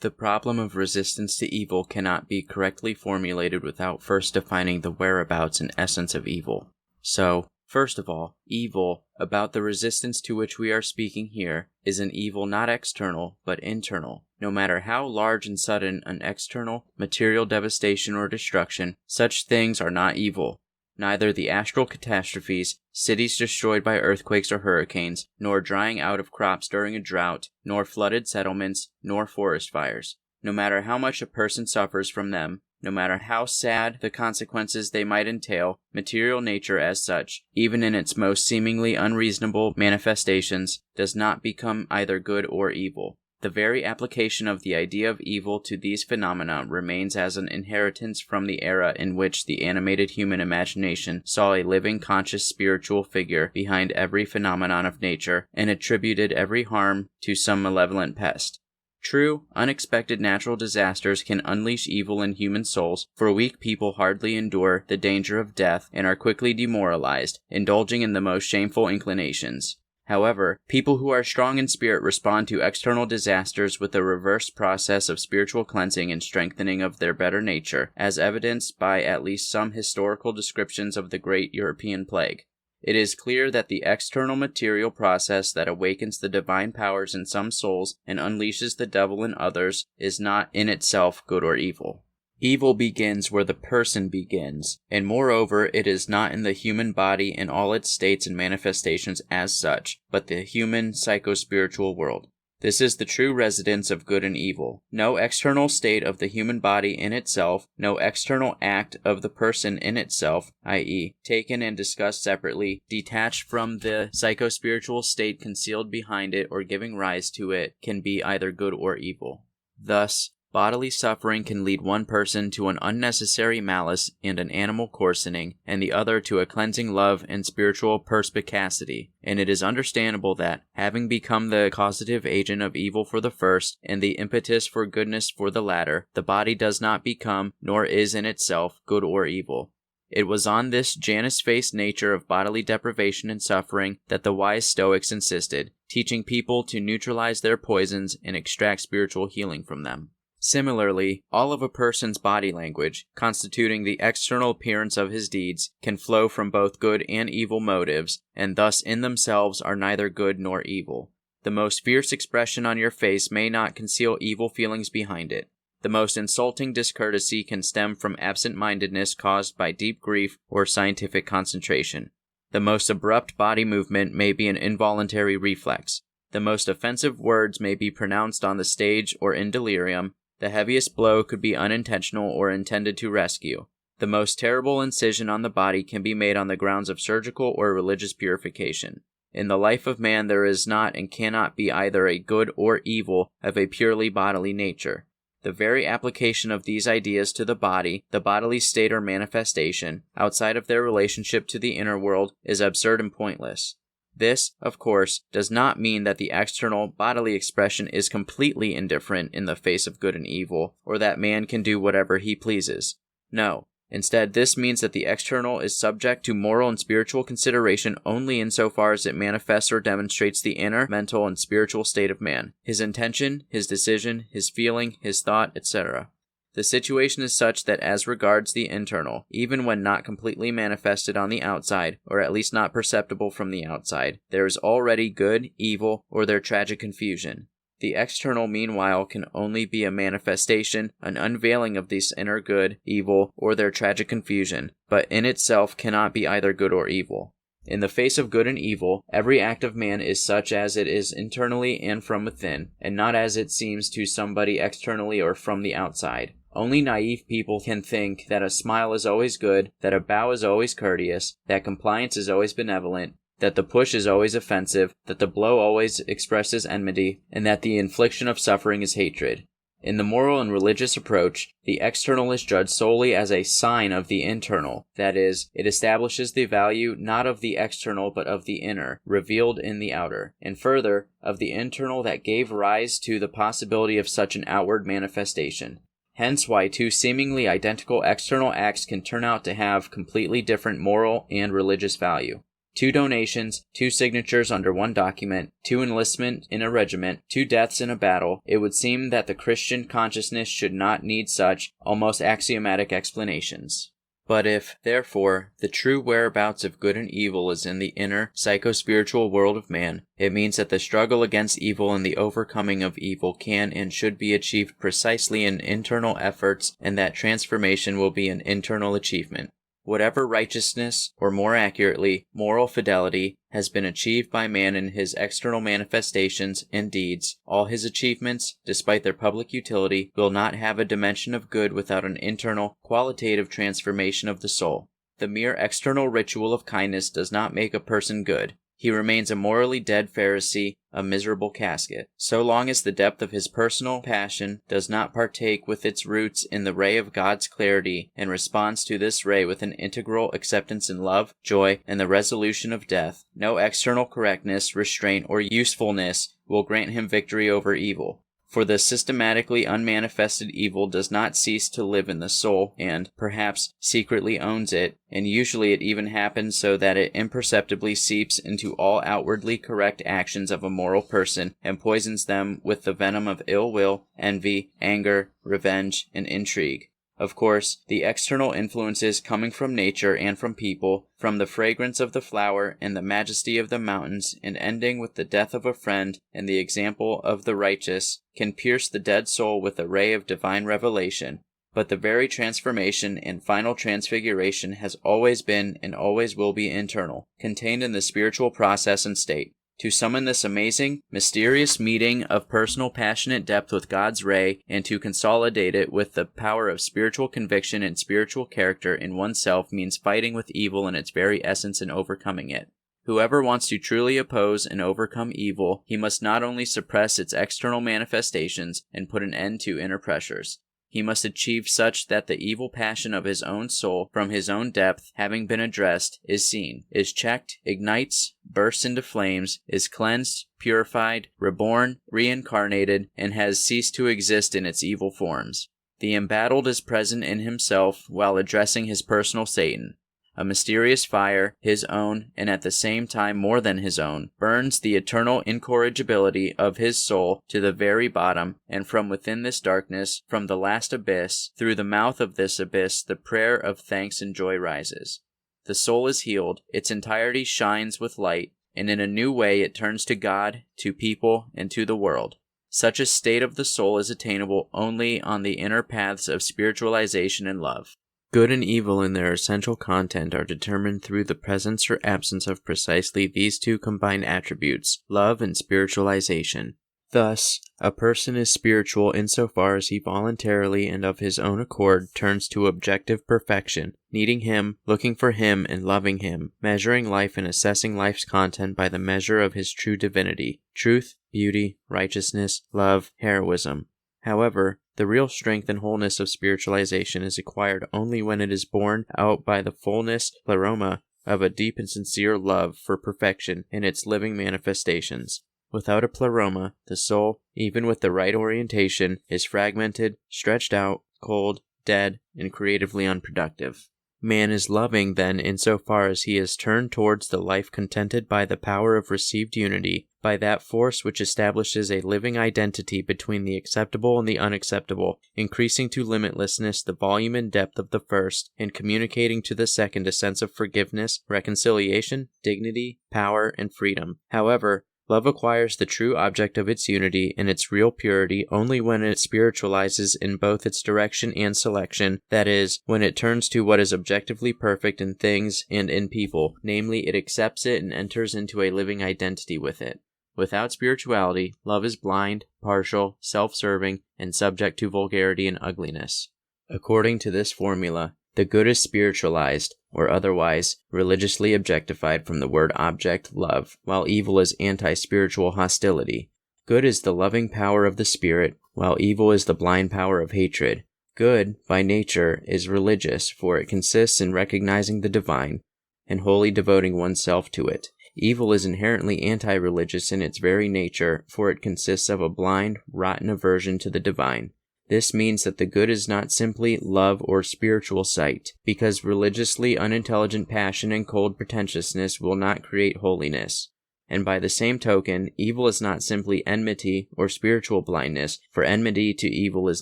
The problem of resistance to evil cannot be correctly formulated without first defining the whereabouts and essence of evil. So, first of all, evil, about the resistance to which we are speaking here, is an evil not external, but internal. No matter how large and sudden an external, material devastation or destruction, such things are not evil. Neither the astral catastrophes, cities destroyed by earthquakes or hurricanes, nor drying out of crops during a drought, nor flooded settlements, nor forest fires. No matter how much a person suffers from them, no matter how sad the consequences they might entail, material nature as such, even in its most seemingly unreasonable manifestations, does not become either good or evil. The very application of the idea of evil to these phenomena remains as an inheritance from the era in which the animated human imagination saw a living, conscious spiritual figure behind every phenomenon of nature, and attributed every harm to some malevolent pest. True, unexpected natural disasters can unleash evil in human souls, for weak people hardly endure the danger of death and are quickly demoralized, indulging in the most shameful inclinations. However, people who are strong in spirit respond to external disasters with a reverse process of spiritual cleansing and strengthening of their better nature, as evidenced by at least some historical descriptions of the great European plague. It is clear that the external material process that awakens the divine powers in some souls and unleashes the devil in others is not in itself good or evil. Evil begins where the person begins, and moreover it is not in the human body in all its states and manifestations as such, but the human psycho-spiritual world. This is the true residence of good and evil. No external state of the human body in itself, no external act of the person in itself, i.e., taken and discussed separately, detached from the psycho-spiritual state concealed behind it or giving rise to it, can be either good or evil. Thus, bodily suffering can lead one person to an unnecessary malice and an animal coarsening, and the other to a cleansing love and spiritual perspicacity, and it is understandable that, having become the causative agent of evil for the first, and the impetus for goodness for the latter, the body does not become, nor is in itself, good or evil. It was on this Janus-faced nature of bodily deprivation and suffering that the wise Stoics insisted, teaching people to neutralize their poisons and extract spiritual healing from them. Similarly, all of a person's body language, constituting the external appearance of his deeds, can flow from both good and evil motives, and thus in themselves are neither good nor evil. The most fierce expression on your face may not conceal evil feelings behind it. The most insulting discourtesy can stem from absent-mindedness caused by deep grief or scientific concentration. The most abrupt body movement may be an involuntary reflex. The most offensive words may be pronounced on the stage or in delirium. The heaviest blow could be unintentional or intended to rescue. The most terrible incision on the body can be made on the grounds of surgical or religious purification. In the life of man there is not and cannot be either a good or evil of a purely bodily nature. The very application of these ideas to the bodily state or manifestation, outside of their relationship to the inner world, is absurd and pointless. This, of course, does not mean that the external bodily expression is completely indifferent in the face of good and evil, or that man can do whatever he pleases. No. Instead, this means that the external is subject to moral and spiritual consideration only insofar as it manifests or demonstrates the inner, mental, and spiritual state of man, his intention, his decision, his feeling, his thought, etc. The situation is such that as regards the internal, even when not completely manifested on the outside, or at least not perceptible from the outside, there is already good, evil, or their tragic confusion. The external, meanwhile, can only be a manifestation, an unveiling of this inner good, evil, or their tragic confusion, but in itself cannot be either good or evil. In the face of good and evil, every act of man is such as it is internally and from within, and not as it seems to somebody externally or from the outside. Only naive people can think that a smile is always good, that a bow is always courteous, that compliance is always benevolent, that the push is always offensive, that the blow always expresses enmity, and that the infliction of suffering is hatred. In the moral and religious approach, the external is judged solely as a sign of the internal, that is, it establishes the value not of the external but of the inner, revealed in the outer, and further, of the internal that gave rise to the possibility of such an outward manifestation. Hence why two seemingly identical external acts can turn out to have completely different moral and religious value. 2 donations, 2 signatures under 1 document, 2 enlistment in a regiment, 2 deaths in a battle, it would seem that the Christian consciousness should not need such almost axiomatic explanations. But if, therefore, the true whereabouts of good and evil is in the inner, psycho-spiritual world of man, it means that the struggle against evil and the overcoming of evil can and should be achieved precisely in internal efforts, and that transformation will be an internal achievement. Whatever righteousness, or more accurately, moral fidelity, has been achieved by man in his external manifestations and deeds, all his achievements, despite their public utility, will not have a dimension of good without an internal, qualitative transformation of the soul. The mere external ritual of kindness does not make a person good. He remains a morally dead Pharisee, a miserable casket, so long as the depth of his personal passion does not partake with its roots in the ray of God's clarity, and responds to this ray with an integral acceptance in love, joy, and the resolution of death. No external correctness, restraint, or usefulness will grant him victory over evil. For the systematically unmanifested evil does not cease to live in the soul, and, perhaps, secretly owns it, and usually it even happens so that it imperceptibly seeps into all outwardly correct actions of a moral person, and poisons them with the venom of ill will, envy, anger, revenge, and intrigue. Of course, the external influences coming from nature and from people, from the fragrance of the flower and the majesty of the mountains, and ending with the death of a friend and the example of the righteous, can pierce the dead soul with a ray of divine revelation. But the very transformation and final transfiguration has always been and always will be internal, contained in the spiritual process and state. To summon this amazing, mysterious meeting of personal passionate depth with God's ray, and to consolidate it with the power of spiritual conviction and spiritual character in oneself means fighting with evil in its very essence and overcoming it. Whoever wants to truly oppose and overcome evil, he must not only suppress its external manifestations and put an end to inner pressures. He must achieve such that the evil passion of his own soul, from his own depth, having been addressed, is seen, is checked, ignites, bursts into flames, is cleansed, purified, reborn, reincarnated, and has ceased to exist in its evil forms. The embattled is present in himself while addressing his personal Satan. A mysterious fire, his own, and at the same time more than his own, burns the eternal incorrigibility of his soul to the very bottom, and from within this darkness, from the last abyss, through the mouth of this abyss, the prayer of thanks and joy rises. The soul is healed, its entirety shines with light, and in a new way it turns to God, to people, and to the world. Such a state of the soul is attainable only on the inner paths of spiritualization and love. Good and evil in their essential content are determined through the presence or absence of precisely these two combined attributes, love and spiritualization. Thus, a person is spiritual insofar as he voluntarily and of his own accord turns to objective perfection, needing him, looking for him, and loving him, measuring life and assessing life's content by the measure of his true divinity, truth, beauty, righteousness, love, heroism. However, the real strength and wholeness of spiritualization is acquired only when it is borne out by the fullness, pleroma, of a deep and sincere love for perfection in its living manifestations. Without a pleroma, the soul, even with the right orientation, is fragmented, stretched out, cold, dead, and creatively unproductive. Man is loving, then, insofar as he is turned towards the life contented by the power of received unity, by that force which establishes a living identity between the acceptable and the unacceptable, increasing to limitlessness the volume and depth of the first, and communicating to the second a sense of forgiveness, reconciliation, dignity, power, and freedom. However, love acquires the true object of its unity and its real purity only when it spiritualizes in both its direction and selection, that is, when it turns to what is objectively perfect in things and in people, namely, it accepts it and enters into a living identity with it. Without spirituality, love is blind, partial, self-serving, and subject to vulgarity and ugliness. According to this formula, the good is spiritualized, or otherwise, religiously objectified from the word object, love, while evil is anti-spiritual hostility. Good is the loving power of the spirit, while evil is the blind power of hatred. Good, by nature, is religious, for it consists in recognizing the divine, and wholly devoting oneself to it. Evil is inherently anti-religious in its very nature, for it consists of a blind, rotten aversion to the divine. This means that the good is not simply love or spiritual sight, because religiously unintelligent passion and cold pretentiousness will not create holiness. And by the same token, evil is not simply enmity or spiritual blindness, for enmity to evil is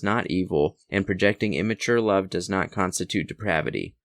not evil, and projecting immature love does not constitute depravity.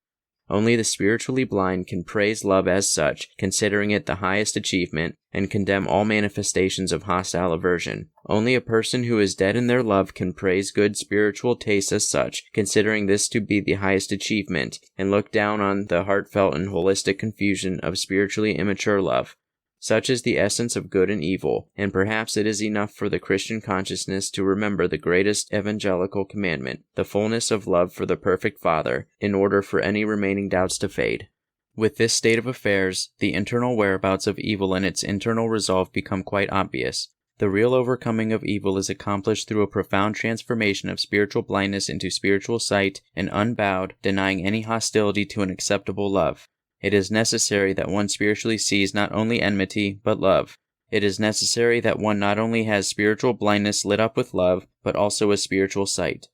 Only the spiritually blind can praise love as such, considering it the highest achievement, and condemn all manifestations of hostile aversion. Only a person who is dead in their love can praise good spiritual tastes as such, considering this to be the highest achievement, and look down on the heartfelt and holistic confusion of spiritually immature love. Such is the essence of good and evil, and perhaps it is enough for the Christian consciousness to remember the greatest evangelical commandment, the fullness of love for the perfect Father, in order for any remaining doubts to fade. With this state of affairs, the internal whereabouts of evil and its internal resolve become quite obvious. The real overcoming of evil is accomplished through a profound transformation of spiritual blindness into spiritual sight, and unbowed, denying any hostility to an acceptable love. It is necessary that one spiritually sees not only enmity, but love. It is necessary that one not only has spiritual blindness lit up with love, but also a spiritual sight.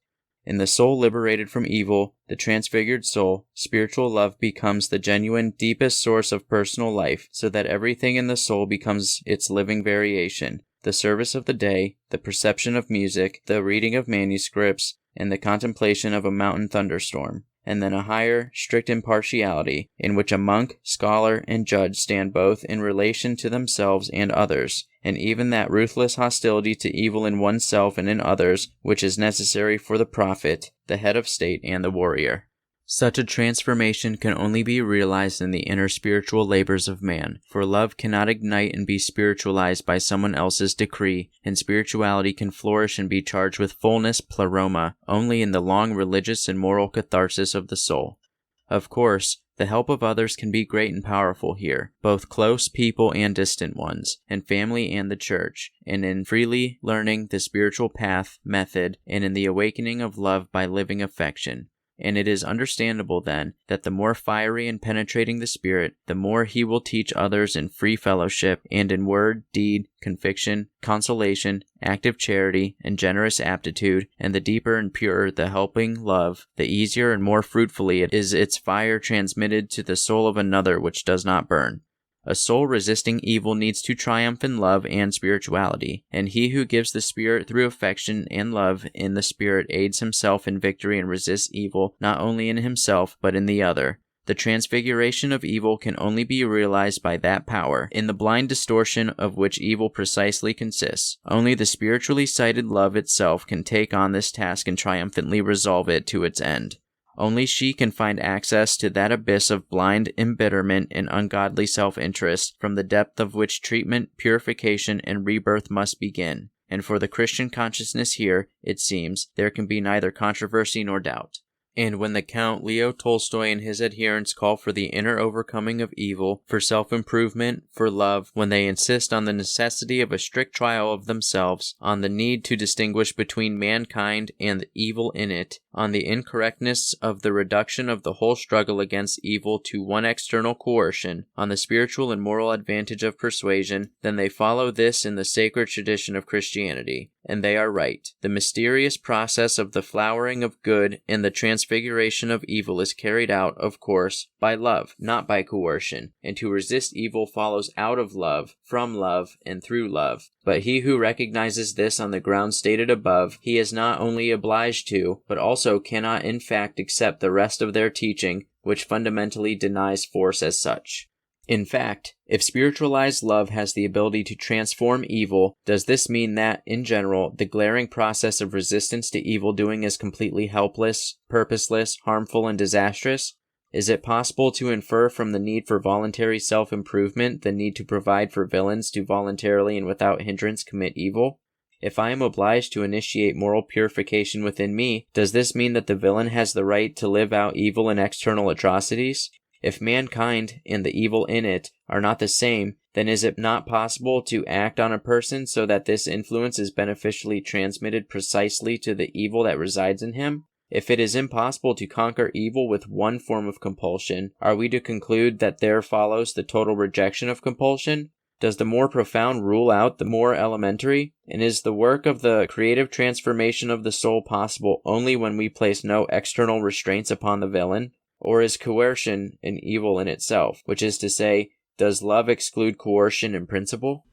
In the soul liberated from evil, the transfigured soul, spiritual love becomes the genuine, deepest source of personal life, so that everything in the soul becomes its living variation. The service of the day, the perception of music, the reading of manuscripts, and the contemplation of a mountain thunderstorm. And then a higher, strict impartiality, in which a monk, scholar, and judge stand both in relation to themselves and others, and even that ruthless hostility to evil in oneself and in others, which is necessary for the prophet, the head of state, and the warrior. Such a transformation can only be realized in the inner spiritual labors of man, for love cannot ignite and be spiritualized by someone else's decree, and spirituality can flourish and be charged with fullness pleroma only in the long religious and moral catharsis of the soul. Of course, the help of others can be great and powerful here, both close people and distant ones, and family and the church, and in freely learning the spiritual path, method, and in the awakening of love by living affection. And it is understandable, then, that the more fiery and penetrating the Spirit, the more he will teach others in free fellowship, and in word, deed, conviction, consolation, active charity, and generous aptitude, and the deeper and purer the helping love, the easier and more fruitfully it is its fire transmitted to the soul of another which does not burn. A soul resisting evil needs to triumph in love and spirituality, and he who gives the Spirit through affection and love in the Spirit aids himself in victory and resists evil not only in himself but in the other. The transfiguration of evil can only be realized by that power, in the blind distortion of which evil precisely consists. Only the spiritually sighted love itself can take on this task and triumphantly resolve it to its end. Only she can find access to that abyss of blind embitterment and ungodly self-interest, from the depth of which treatment, purification, and rebirth must begin. And for the Christian consciousness here, it seems, there can be neither controversy nor doubt. And when the Count Leo Tolstoy and his adherents call for the inner overcoming of evil, for self-improvement, for love, when they insist on the necessity of a strict trial of themselves, on the need to distinguish between mankind and the evil in it, on the incorrectness of the reduction of the whole struggle against evil to one external coercion, on the spiritual and moral advantage of persuasion, then they follow this in the sacred tradition of Christianity. And they are right. The mysterious process of the flowering of good and the transfiguration of evil is carried out, of course, by love, not by coercion, and to resist evil follows out of love, from love, and through love. But he who recognizes this on the ground stated above, he is not only obliged to, but also cannot in fact accept the rest of their teaching, which fundamentally denies force as such. In fact, if spiritualized love has the ability to transform evil, does this mean that, in general, the glaring process of resistance to evildoing is completely helpless, purposeless, harmful, and disastrous? Is it possible to infer from the need for voluntary self-improvement the need to provide for villains to voluntarily and without hindrance commit evil? If I am obliged to initiate moral purification within me, does this mean that the villain has the right to live out evil and external atrocities? If mankind and the evil in it are not the same, then is it not possible to act on a person so that this influence is beneficially transmitted precisely to the evil that resides in him? If it is impossible to conquer evil with one form of compulsion, are we to conclude that there follows the total rejection of compulsion? Does the more profound rule out the more elementary? And is the work of the creative transformation of the soul possible only when we place no external restraints upon the villain? Or is coercion an evil in itself, which is to say, does love exclude coercion in principle?